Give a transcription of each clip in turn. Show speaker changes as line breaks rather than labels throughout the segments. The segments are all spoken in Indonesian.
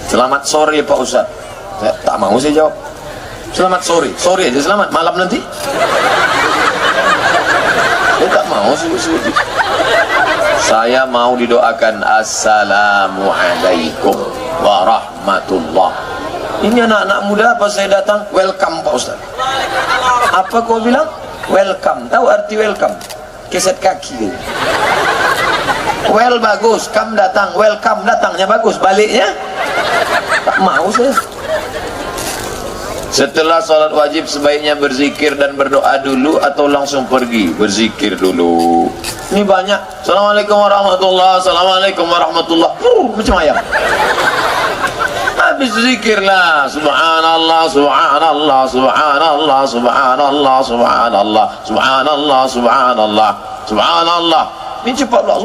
Selamat sore Pak Ustaz. Saya tak mau saya jawab. Selamat sore, sore aja selamat, malam nanti. Saya tak mau sih. Saya mau didoakan Assalamualaikum warahmatullah. Ini anak-anak muda apa saya datang? Welcome Pak Ustaz. Apa kau bilang? Welcome. Tahu arti welcome? Keset kaki. Well bagus, come datang, welcome datangnya bagus, baliknya tak mau saya. Setelah sholat wajib sebaiknya berzikir dan berdoa dulu atau langsung pergi? Berzikir dulu. Ini banyak. Assalamualaikum warahmatullah, assalamualaikum warahmatullah. Macam ayam. Habis zikirlah. Subhanallah, subhanallah, subhanallah, subhanallah, subhanallah, subhanallah, subhanallah, subhanallah. Ini cepat pula.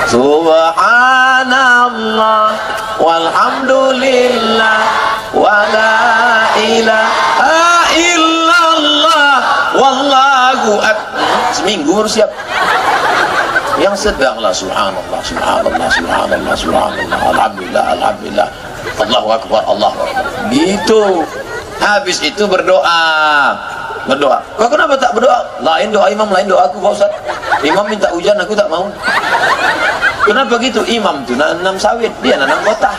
Subhanallah walhamdulillah wa la ilaha illallah wallahu akbar. Seminggu harus siap. Yang sedanglah subhanallah, subhanallah, subhanallah, subhanallah, alhamdulillah, alhamdulillah, Allahu akbar, Allahu akbar. Gitu. Habis itu berdoa. Berdoa. Kau kenapa tak berdoa? Lain doa imam, lain doa aku Pak Ustaz. Imam minta hujan, aku tak mau. Kenapa gitu? Imam itu nanam sawit, dia nanam kota.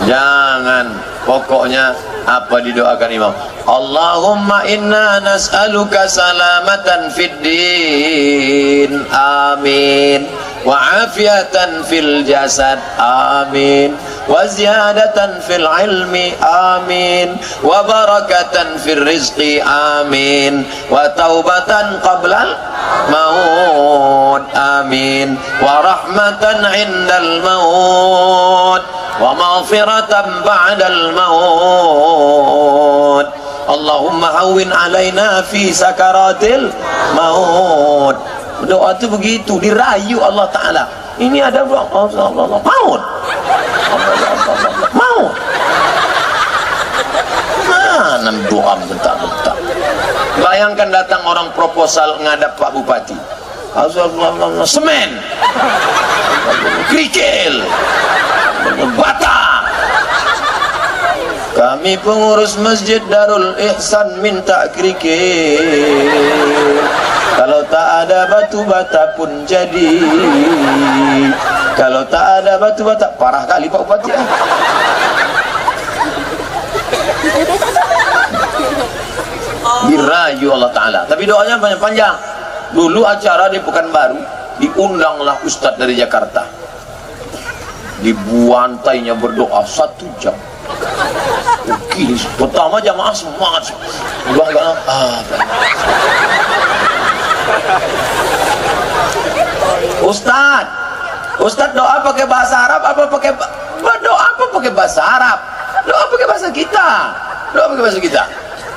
Jangan, pokoknya apa didoakan imam? Allahumma inna nas'aluka salamatan fid din. Amin. Wa afiatan fil jasad. Amin. Wa ziyadatan fil ilmi. Amin. Wa barakatan fil rizqi. Amin. Wa taubatan qablal maut. Amin. Wa rahmatan indal maut. Wa maghfiratan ba'dal maut. Allahumma hawwin alaina fi sakaratil maut. Doa itu begitu, dirayu Allah Ta'ala. Ini ada doa Allah maut. Maut. Mana doa bentak-bentak. Bayangkan datang orang proposal ngadap Pak Bupati. Semen, kerikil, bata. Kami pengurus Masjid Darul Ihsan minta kerikil. Kalau tak ada batu bata pun jadi. Kalau tak ada batu bata, parah kali Pak Bupati. Dirayu Allah Ta'ala. Tapi doanya banyak panjang. Dulu acara di Pekanbaru, diundanglah Ustadz dari Jakarta. Dibuantainya berdoa 1 jam. Oke, pertama jamaah semangat. Ustadz doa pakai bahasa Arab apa pakai doa apa pakai bahasa Arab? Doa pakai bahasa kita. Doa pakai bahasa kita.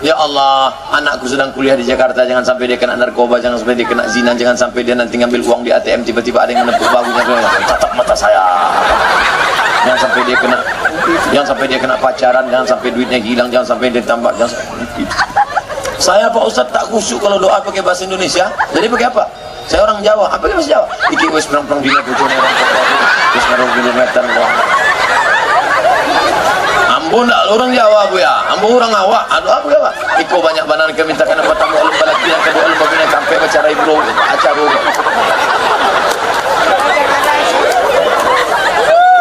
Ya Allah, anakku sedang kuliah di Jakarta, jangan sampai dia kena narkoba, jangan sampai dia kena zina, jangan sampai dia nanti ngambil uang di ATM tiba-tiba ada yang menepuk bahunya, tatap mata saya. Jangan sampai dia kena pacaran, jangan sampai duitnya hilang, jangan sampai dia tambah, jangan sampai. Saya Pak Ustadz tak khusyuk kalau doa pakai bahasa Indonesia. Jadi pakai apa? Saya orang Jawa. Apa bahasa Jawa? Iki wis perang-perang dina bojone orang kota. Wis naruh kilometer kok. Ambon dak orang Jawa Bu ya. Ambon orang awak. Aduh apa ya Pak? Iko banyak banan ke minta kana patang alam balaki yang kedua alam babina sampai acara ibro acara.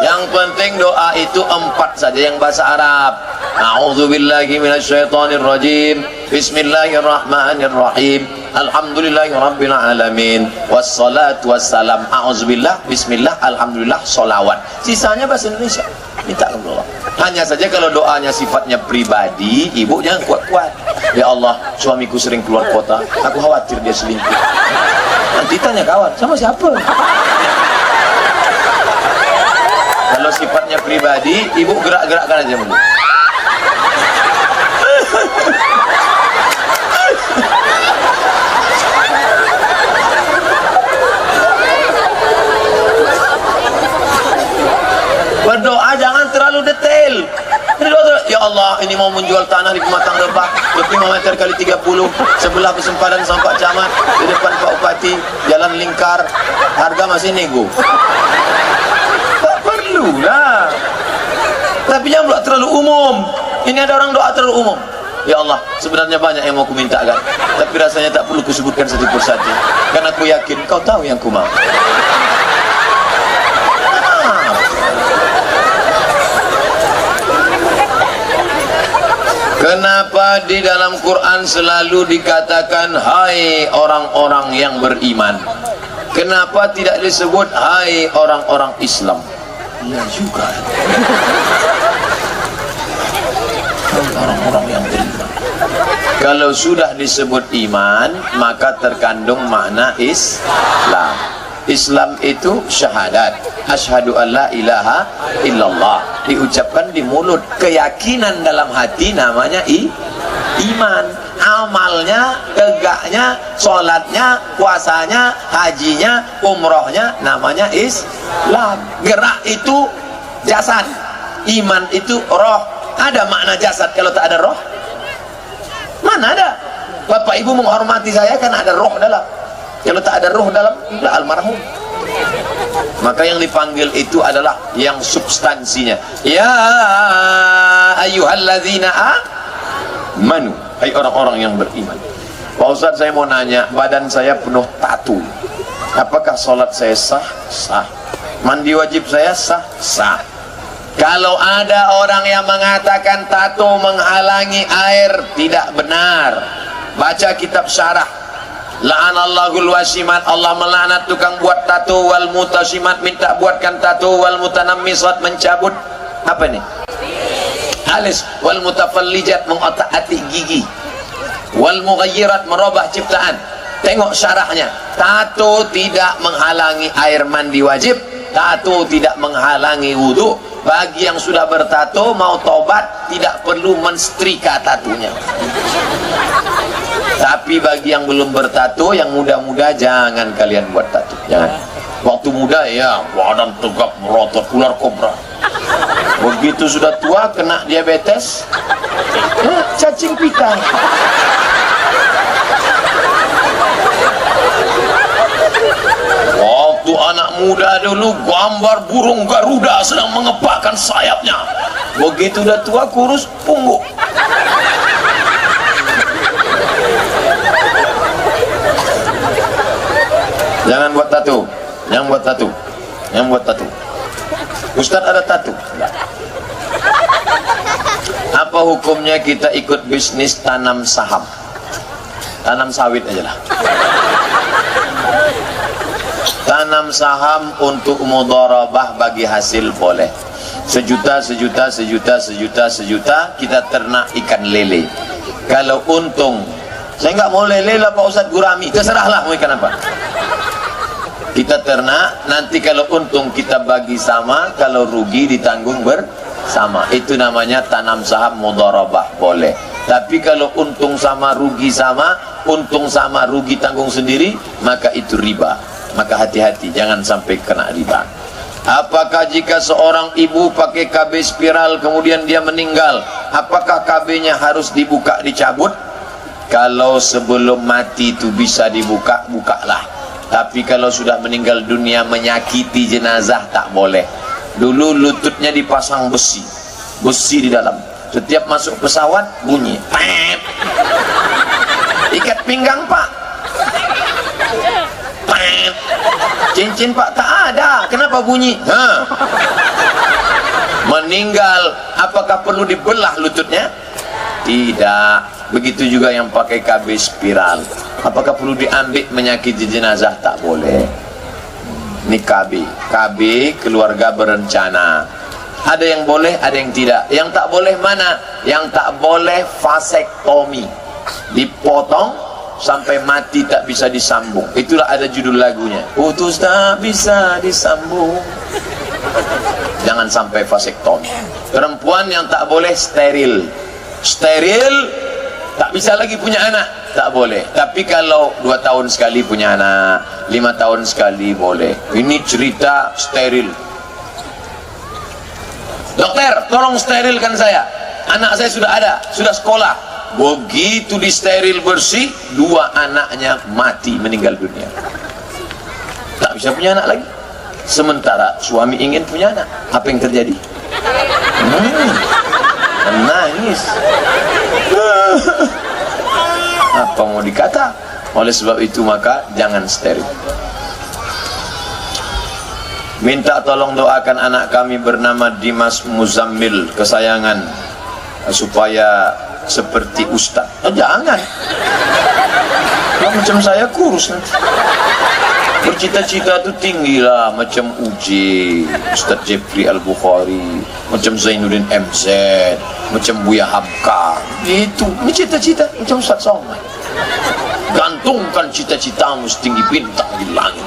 Yang penting doa itu 4 saja yang bahasa Arab. A'udzubillahi minasyaitonirrajim. Bismillahirrahmanirrahim. Alhamdulillahirabbil alamin. Wassalatu wassalam. A'udzubillah, bismillah, alhamdulillah, sholawat. Sisanya bahasa Indonesia. Minta kepada Allah. Hanya saja kalau doanya sifatnya pribadi, ibu jangan kuat-kuat. Ya Allah, suamiku sering keluar kota, aku khawatir dia selingkuh. Nanti tanya kawan, sama siapa? Kalau sifatnya pribadi, ibu gerak-gerakkan aja dulu. Berdoa jangan terlalu detail. Allah, ini mau menjual tanah di Pematang Lebak 25 meter kali 30, sebelah persempadan sama Pak Camat, di depan Pak Bupati, jalan lingkar, harga masih nego. Tak perlulah. Tapi jangan pula terlalu umum. Ini ada orang doa terlalu umum. Ya Allah, sebenarnya banyak yang mau kumintakan, tapi rasanya tak perlu kusebutkan satu persatu, karena aku yakin kau tahu yang ku mau. Kenapa di dalam Quran selalu dikatakan hai orang-orang yang beriman? Kenapa tidak disebut hai orang-orang Islam? Ya juga. Orang-orang yang beriman. Kalau sudah disebut iman, maka terkandung makna Islam. Islam itu syahadat, asyhadu an la ilaha illallah, diucapkan di mulut. Keyakinan dalam hati namanya iman. Amalnya, tegaknya, sholatnya, puasanya, hajinya, umrohnya namanya Islam. Gerak itu jasad, iman itu roh. Ada makna jasad kalau tak ada roh? Mana ada? Bapak ibu menghormati saya karena ada roh dalam. Kalau tak ada roh dalam, tidak almarhum. Maka yang dipanggil itu adalah yang substansinya. Ya ayyuhalladzina amanu, hai orang-orang yang beriman. Pak Ustaz, saya mau nanya, badan saya penuh tato, apakah sholat saya sah? Sah. Mandi wajib saya sah? Sah. Kalau ada orang yang mengatakan tato menghalangi air, tidak benar. Baca kitab syarah. La'anallahul wasimat, Allah melaknat tukang buat tato, wal mutasimat, minta buatkan tato, wal mutanammisat, mencabut apa nih? Alis, wal mutafallijat, mengotak-atik gigi, wal mughayyirat, merubah ciptaan. Tengok syarahnya. Tato tidak menghalangi air mandi wajib, tato tidak menghalangi wudu. Bagi yang sudah bertato mau tobat tidak perlu menstrika tatunya. Tapi bagi yang belum bertato, yang muda-muda, jangan kalian buat tato. Jangan. Waktu muda ya badan tegap merotot ular kobra. Begitu sudah tua kena diabetes, cacing pita. Waktu anak muda dulu gambar burung Garuda sedang mengepakkan sayapnya. Begitu udah tua kurus punggung. Jangan buat tato, jangan buat tato, jangan buat tato. Ustadz ada tato? Enggak. Apa hukumnya kita ikut bisnis tanam saham? Tanam sawit aja lah. Tanam saham untuk mudharabah bagi hasil boleh. Sejuta kita ternak ikan lele. Kalau untung, saya nggak mau lele lah Pak Ustadz, gurami, terserahlah mau ikan apa. Kita ternak, nanti kalau untung kita bagi sama, kalau rugi ditanggung bersama. Itu namanya tanam saham mudharabah, boleh. Tapi kalau untung sama rugi sama, untung sama rugi tanggung sendiri, maka itu riba. Maka hati-hati, jangan sampai kena riba. Apakah jika seorang ibu pakai KB spiral kemudian dia meninggal, apakah KB-nya harus dibuka, dicabut? Kalau sebelum mati itu bisa dibuka, bukalah. Tapi kalau sudah meninggal dunia menyakiti jenazah tak boleh. Dulu lututnya dipasang besi di dalam. Setiap masuk pesawat bunyi pep. Ikat pinggang Pak, pep. Cincin Pak tak ada, kenapa bunyi? Meninggal, apakah perlu dibelah lututnya? Tidak. Begitu juga yang pakai KB spiral, apakah perlu diambil menyakiti jenazah? Tak boleh. Ini KB keluarga berencana. Ada yang boleh, ada yang tidak. Yang tak boleh mana? Yang tak boleh vasektomi, dipotong sampai mati tak bisa disambung. Itulah ada judul lagunya, putus tak bisa disambung. Jangan sampai vasektomi. Perempuan yang tak boleh steril, tak bisa lagi punya anak, tak boleh. Tapi kalau 2 tahun sekali punya anak, 5 tahun sekali boleh. Ini cerita steril. Dokter, tolong sterilkan saya. anak saya sudah ada, sudah sekolah. Begitu disteril bersih, 2 anaknya mati, meninggal dunia. Tak bisa punya anak lagi. Sementara suami ingin punya anak. Apa yang terjadi? Menangis. Apa mau dikata? Oleh sebab itu maka jangan steril. Minta tolong doakan anak kami bernama Dimas Muzammil kesayangan supaya seperti Ustaz. Jangan. Macam saya kurus nanti. Bercita-cita itu tinggilah macam Uji, Ustaz Jeffrey Al-Bukhari, macam Zainuddin MZ, macam Buya Hamka. Itu cita-cita macam Ustaz Somad. Gantungkan cita-citamu setinggi bintang di langit,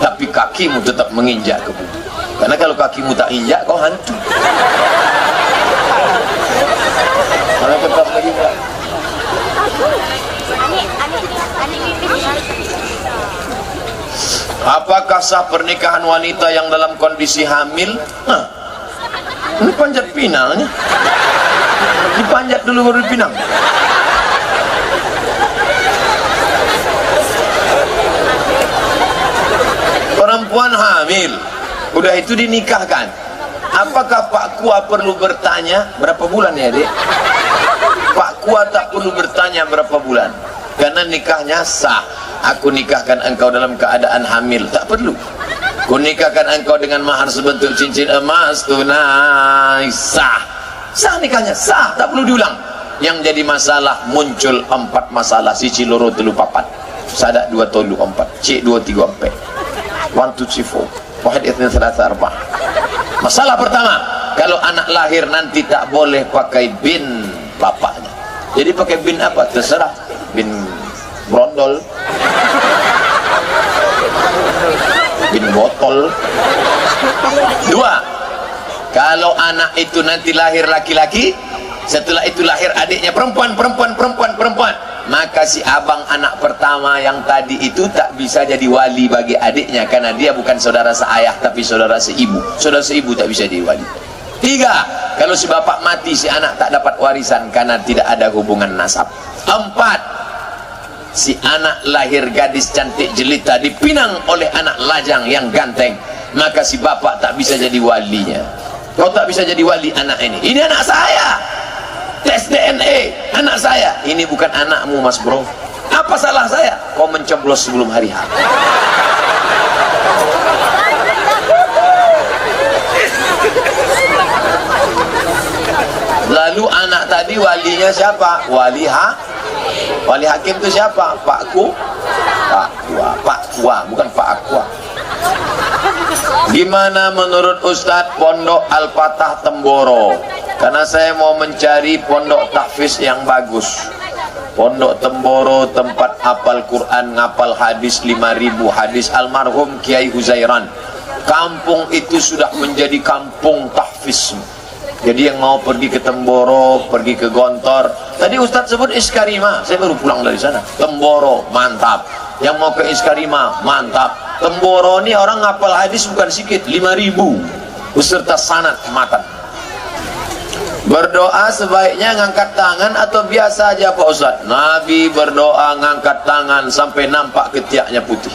tapi kakimu tetap menginjak ke bumi. Karena kalau kakimu tak injak, kau hantu. Mana kertas lagi enggak? Apakah sah pernikahan wanita yang dalam kondisi hamil? Ini panjat pinangnya. Dipanjat dulu baru dipinang. Perempuan hamil, udah itu dinikahkan. Apakah Pak Kua perlu bertanya berapa bulan ya, Dek? Pak Kua tak perlu bertanya berapa bulan, karena nikahnya sah. Aku nikahkan engkau dalam keadaan hamil, tak perlu. Ku nikahkan engkau dengan mahar sebentuk cincin emas tunai, sah. Sah nikahnya, sah, tak perlu diulang. Yang jadi masalah muncul 4 masalah, siji loro telu papat, sadak 2 tolu 4, cik 2 3 4, 1 2 3 4, wahid itsnain tsalatsa arba'. Masalah pertama, kalau anak lahir nanti tak boleh pakai bin bapaknya. Jadi pakai bin apa? Terserah. Bin brondol, bin botol. 2, kalau anak itu nanti lahir laki-laki, setelah itu lahir adiknya perempuan, maka si abang anak pertama yang tadi itu tak bisa jadi wali bagi adiknya, karena dia bukan saudara seayah tapi saudara seibu. Saudara seibu tak bisa jadi wali. 3, kalau si bapak mati, si anak tak dapat warisan karena tidak ada hubungan nasab. 4, si anak lahir gadis cantik jelita dipinang oleh anak lajang yang ganteng, maka si bapak tak bisa jadi walinya. Kau tak bisa jadi wali anak ini. Ini anak saya. Tes DNA, anak saya. Ini bukan anakmu, Mas Bro. Apa salah saya? Kau mencoblos sebelum hari H. Lalu anak tadi walinya siapa? Wali hakim itu siapa? Pak Kua, bukan Pak Aqua. Gimana menurut Ustadz pondok Al-Fatah Temboro? Karena saya mau mencari pondok tahfiz yang bagus. Pondok Temboro tempat hafal Quran, ngapal hadis 5.000 hadis almarhum Kiai Huzairan. Kampung itu sudah menjadi kampung tahfiz. Jadi yang mau pergi ke Temboro, pergi ke Gontor. Tadi Ustadz sebut Iskarima, saya baru pulang dari sana. Temboro, mantap. Yang mau ke Iskarima, mantap. Temboro ini orang ngapal hadis bukan sedikit, 5.000 beserta sanad matan. Berdoa sebaiknya ngangkat tangan atau biasa aja Pak Ustadz? Nabi berdoa ngangkat tangan sampai nampak ketiaknya putih.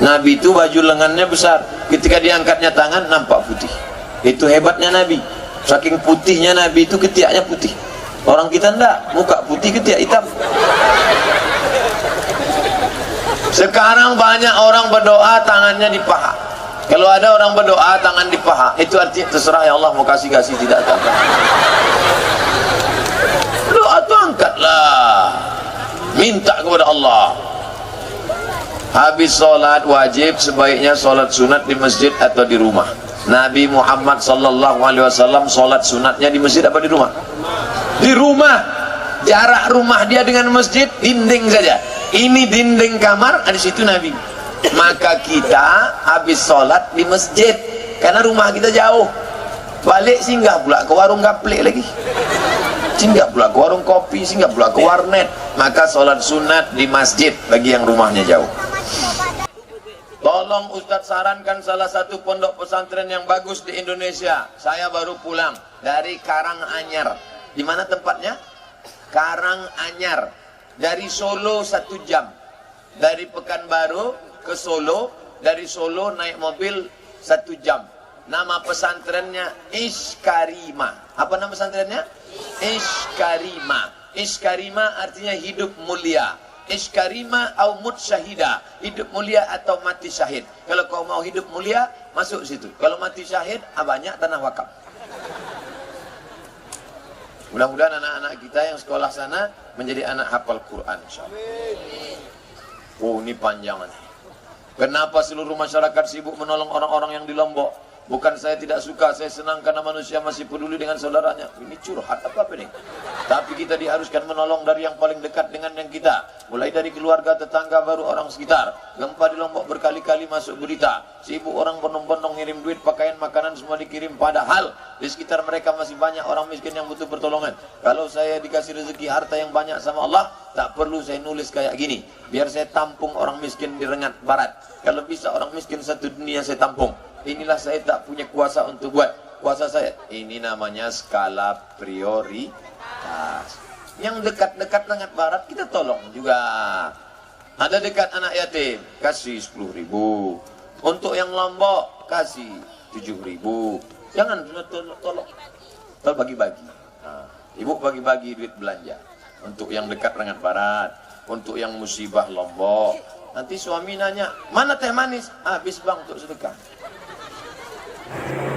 Nabi itu baju lengannya besar, ketika diangkatnya tangan nampak putih. Itu hebatnya Nabi. Saking putihnya Nabi itu ketiaknya putih. Orang kita enggak, muka putih ketiak hitam. Sekarang banyak orang berdoa tangannya di paha. Kalau ada orang berdoa tangan di paha, itu artinya terserah ya Allah mau kasih tidak tahu. Doa tu angkatlah, minta kepada Allah. Habis sholat wajib sebaiknya sholat sunat di masjid atau di rumah. Nabi Muhammad sallallahu alaihi wasallam sholat sunatnya di masjid apa di rumah? Di rumah. Jarak rumah dia dengan masjid dinding saja. Ini dinding kamar, ada situ Nabi. Maka kita habis sholat di masjid, karena rumah kita jauh. Balik singgah pula ke warung gaplek lagi, singgah pula ke warung kopi, singgah pula ke warnet. Maka sholat sunat di masjid bagi yang rumahnya jauh. Tolong Ustadz sarankan salah satu pondok pesantren yang bagus di Indonesia. Saya baru pulang dari Karanganyar. Di mana tempatnya? Karanganyar. Dari Solo 1 jam. Dari Pekanbaru ke Solo. Dari Solo naik mobil 1 jam. Nama pesantrennya Ishkarima. Apa nama pesantrennya? Ishkarima. Ishkarima artinya hidup mulia. Ishkarima au mut syahida, hidup mulia atau mati syahid. Kalau kau mau hidup mulia, masuk situ. Kalau mati syahid, banyak tanah wakaf. Mudah-mudahan anak-anak kita yang sekolah sana menjadi anak hafal Quran, insyaallah. Oh, ini panjangan. Kenapa seluruh masyarakat sibuk menolong orang-orang yang di Lombok? Bukan saya tidak suka, saya senang karena manusia masih peduli dengan saudaranya. Ini curhat apa ini? Tapi kita diharuskan menolong dari yang paling dekat dengan yang kita. Mulai dari keluarga, tetangga, baru orang sekitar. Gempa di Lombok berkali-kali masuk berita. Sibuk orang bondong-bondong ngirim duit, pakaian, makanan semua dikirim. Padahal di sekitar mereka masih banyak orang miskin yang butuh pertolongan. Kalau saya dikasih rezeki harta yang banyak sama Allah, tak perlu saya nulis kayak gini. Biar saya tampung orang miskin di Rengat Barat. Kalau bisa orang miskin satu dunia saya tampung. Inilah saya tak punya kuasa untuk buat. Kuasa saya, ini namanya skala prioritas. Yang dekat-dekat Rengat Barat kita tolong juga. Ada dekat anak yatim, kasih 10.000. Untuk yang Lombok, kasih 7.000. Jangan tolong. Tolong bagi-bagi. Nah, ibu bagi-bagi duit belanja. Untuk yang dekat Rengat Barat. Untuk yang musibah Lombok. Nanti suami nanya, mana teh manis? Habis bang untuk sedekah.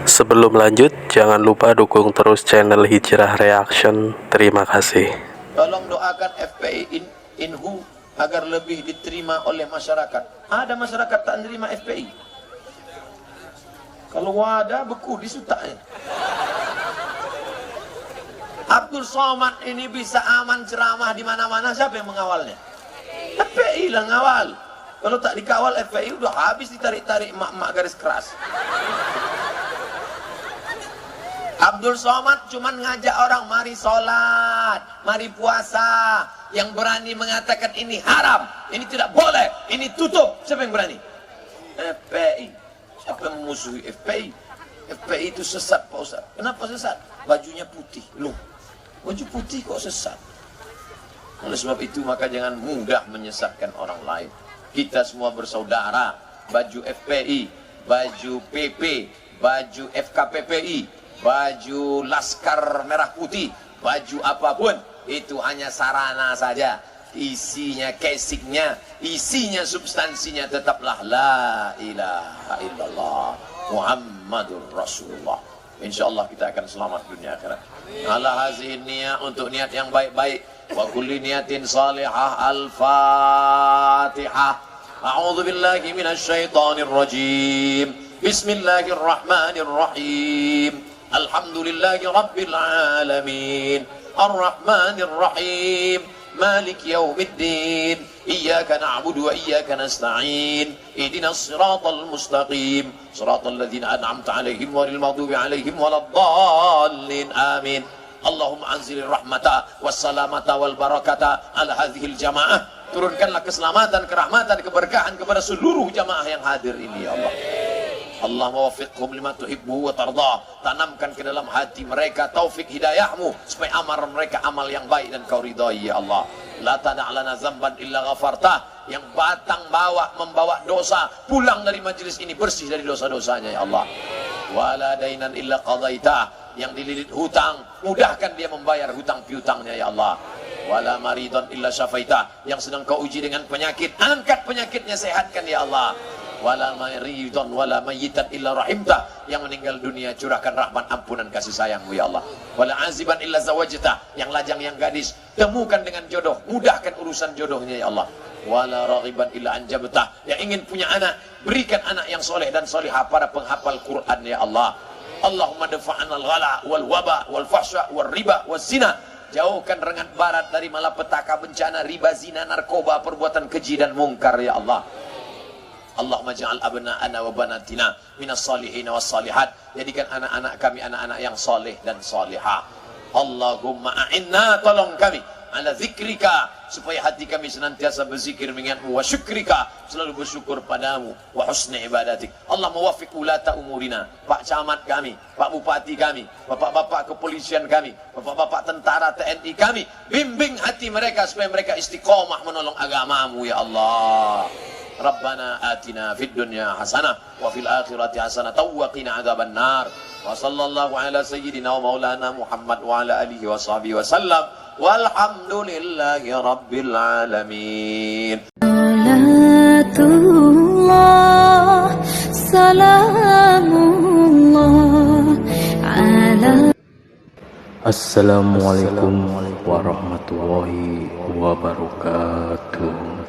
Sebelum lanjut, jangan lupa dukung terus channel Hijrah Reaction. Terima kasih.
Tolong doakan FPI Inhu agar lebih diterima oleh masyarakat. Ada masyarakat tak menerima FPI. Kalau ada beku di sutaknya. Abdul Somad ini bisa aman ceramah di mana-mana, siapa yang mengawalnya? FPI lah ngawal. Kalau tak dikawal FPI udah habis ditarik-tarik emak-emak garis keras. Abdul Somad cuman ngajak orang mari sholat, mari puasa. Yang berani mengatakan ini haram, ini tidak boleh, ini tutup. Siapa yang berani? FPI. Siapa yang memusuhi FPI? FPI itu sesat Pak Ustaz. Kenapa sesat? Bajunya putih. Loh, baju putih kok sesat? Oleh sebab itu maka jangan mudah menyesatkan orang lain. Kita semua bersaudara. Baju FPI, baju PP, baju FKPPI, baju Laskar Merah Putih, baju apapun itu hanya sarana saja. Isinya, casingnya, isinya, substansinya tetaplah la ilaha illallah Muhammadur Rasulullah. InsyaAllah kita akan selamat dunia akhirat. Ala hazihin niyah, untuk niat yang baik-baik. Wa kulli niyatin salihah. Al-Fatihah. A'udzu billahi minasy syaithanir rajim. Bismillahirrahmanirrahim. Alhamdulillahi rabbil alamin. Ar-Rahmanir Rahim. Malik yaumiddin. Iyyaka na'budu wa iyyaka nasta'in. Ihdinas siratal mustaqim. Siratal ladzina an'amta 'alaihim ghairil maghdubi 'alaihim waladdallin. Amin. Allahumma anzilir rahmata wassalamata wal barakata ala hadhil jamaah. Turunkanlah keselamatan, kerahmatan, keberkahan kepada seluruh jamaah yang hadir ini ya Allah. Allah mawaffiqhum lima tuhibbu wa tardah. Tanamkan ke dalam hati mereka taufik hidayahmu supaya amal mereka amal yang baik dan kau ridai ya Allah. La tada'lana zamban illa ghafartah. Yang batang membawa dosa pulang dari majelis ini bersih dari dosa-dosanya ya Allah. Wala dainan illa qadaitah. Yang dililit hutang, mudahkan dia membayar hutang piutangnya ya Allah. Wala maridon illa syafaitah. Yang sedang kau uji dengan penyakit, angkat penyakitnya, sehatkan ya Allah. Wala maridon wala mayyitan illa rahimtah. Yang meninggal dunia curahkan rahmat, ampunan, kasih sayangmu ya Allah. Wala aziban illa zawajtah. Yang lajang, yang gadis, temukan dengan jodoh, mudahkan urusan jodohnya ya Allah. Wala raghiban illa anjabtah. Yang ingin punya anak, berikan anak yang soleh dan solihah, para penghafal Quran ya Allah. Allahumma dafa'an al-ghala wal waba wal fahsya wal riba wal zina. Jauhkan Rengat Barat dari malapetaka, bencana, riba, zina, narkoba, perbuatan keji dan mungkar ya Allah. Allahumma ja'al abna'ana wa banatina minas salihin was salihat. Jadikan anak-anak kami anak-anak yang saleh dan salihah. Allahumma a'inna, tolong kami ala dzikrika, supaya hati kami senantiasa berzikir mengingatmu, wa syukrika, selalu bersyukur padamu, wa husni ibadatik. Allah muwaffiq ulata umurina, Pak Camat kami, Pak Bupati kami, bapak-bapak kepolisian kami, bapak-bapak tentara TNI kami, bimbing hati mereka supaya mereka istiqomah menolong agamamu ya Allah. Rabbana atina fid dunya hasanah wa fil akhirati hasanah wa qina adzaban nar. Wa sallallahu ala sayyidina wa maulana Muhammad wa ala alihi wa sahbihi wa sallam. Walhamdulillahi rabbil alamin.
Salatullah salamullah ala.
Assalamualaikum warahmatullahi wabarakatuh.